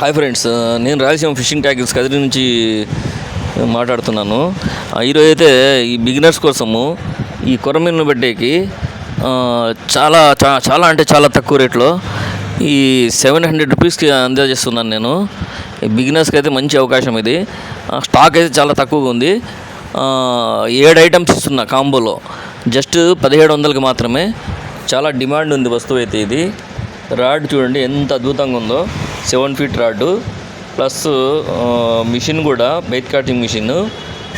Hi friends, నేను Rayalaseema fishing tackles Kadiri నుంచి మాట్లాడుతున్నాను. ఈరోజు అయితే ఈ బిగినర్స్ కోసము ఈ కొరమీను బడ్డేకి చాలా చాలా అంటే చాలా తక్కువ రేట్లో ఈ 700 రూపీస్కి అందజేస్తున్నాను నేను. ఈ బిగినర్స్కి అయితే మంచి అవకాశం ఇది. స్టాక్ అయితే చాలా తక్కువగా ఉంది. 7 ఐటమ్స్ ఇస్తున్నా కాంబోలో, జస్ట్ 1700కి మాత్రమే. చాలా డిమాండ్ ఉంది వస్తువు అయితే ఇది. రాడ్ చూడండి ఎంత అద్భుతంగా ఉందో, 7 ఫీట్ రాడ్ ప్లస్ మిషన్ కూడా బైట్ కటింగ్ మిషన్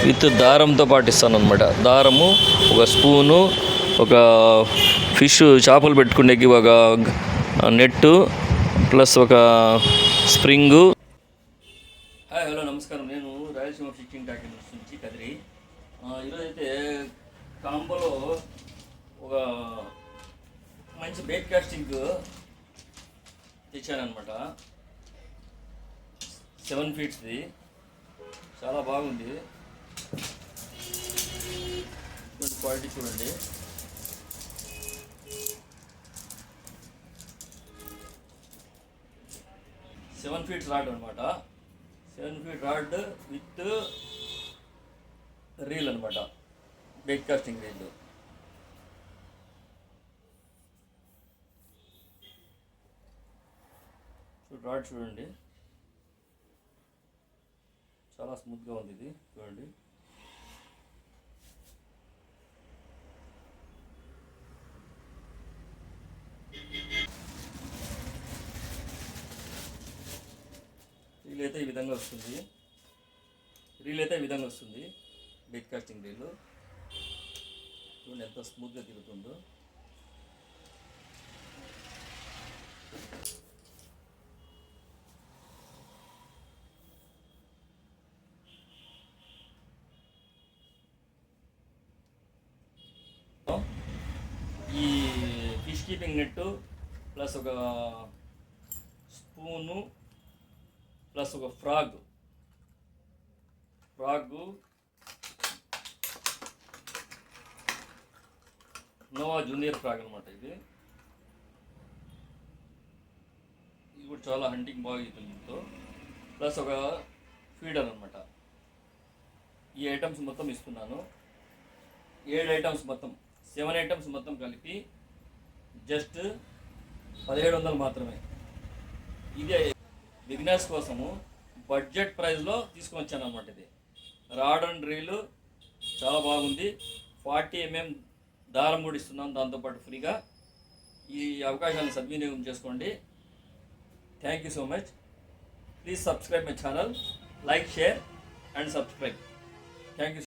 విత్ దారంతో పాటు ఇస్తాను అనమాట. దారము, ఒక స్పూను, ఒక ఫిష్ చేపలు పెట్టుకునేకి ఒక నెట్టు ప్లస్ ఒక స్ప్రింగు. హాయ్, హలో, నమస్కారం. నేను రాయలసీమ ఫిషింగ్ ట్యాకిల్స్ నుంచి కదిరి. ఈరోజైతే కాంబోలో ఒక మంచి బైట్ కాస్టింగ్ తెచ్చానమాట. 7 ఫీట్స్ది, చాలా బాగుంది. క్వాలిటీ చూడండి. సెవెన్ ఫీట్స్ రాడ్ అనమాట. 7 ఫీట్ రాడ్ విత్ రీల్ అనమాట, బైట్ కాస్టింగ్ రీల్. రాడ్ చూడండి, చాలా స్మూత్గా ఉంది ఇది. చూడండి, రీల్ అయితే ఈ విధంగా వస్తుంది. బైట్ కాస్టింగ్ రీల్ చూడండి ఎంత స్మూత్గా తిరుగుతుందో. ఈ ఫిష్ కీపింగ్ నెట్టు ప్లస్ ఒక స్పూను ప్లస్ ఒక ఫ్రాగ్ నోవా జూనియర్ ఫ్రాగ్ అనమాట. ఇది కూడా చాలా హంటింగ్ బాగా అవుతుంది దీంతో. ప్లస్ ఒక ఫీడర్ అనమాట. ఈ ఐటమ్స్ మొత్తం ఇస్తున్నాను. 7 ఐటమ్స్ మొత్తం, 7 ఐటమ్స్ మొత్తం కలిపి జస్ట్ 1700 మాత్రమే. ఇది బిగినర్స్ కోసము బడ్జెట్ ప్రైస్లో తీసుకొని వచ్చాను అనమాట. ఇది రాడ్ అండ్ రీలు చాలా బాగుంది. 40 mm దారం కూడా ఇస్తున్నాను దాంతోపాటు ఫ్రీగా. ఈ అవకాశాన్ని సద్వినియోగం చేసుకోండి. Thank you so much. Please subscribe my channel, like, share and subscribe. Thank you.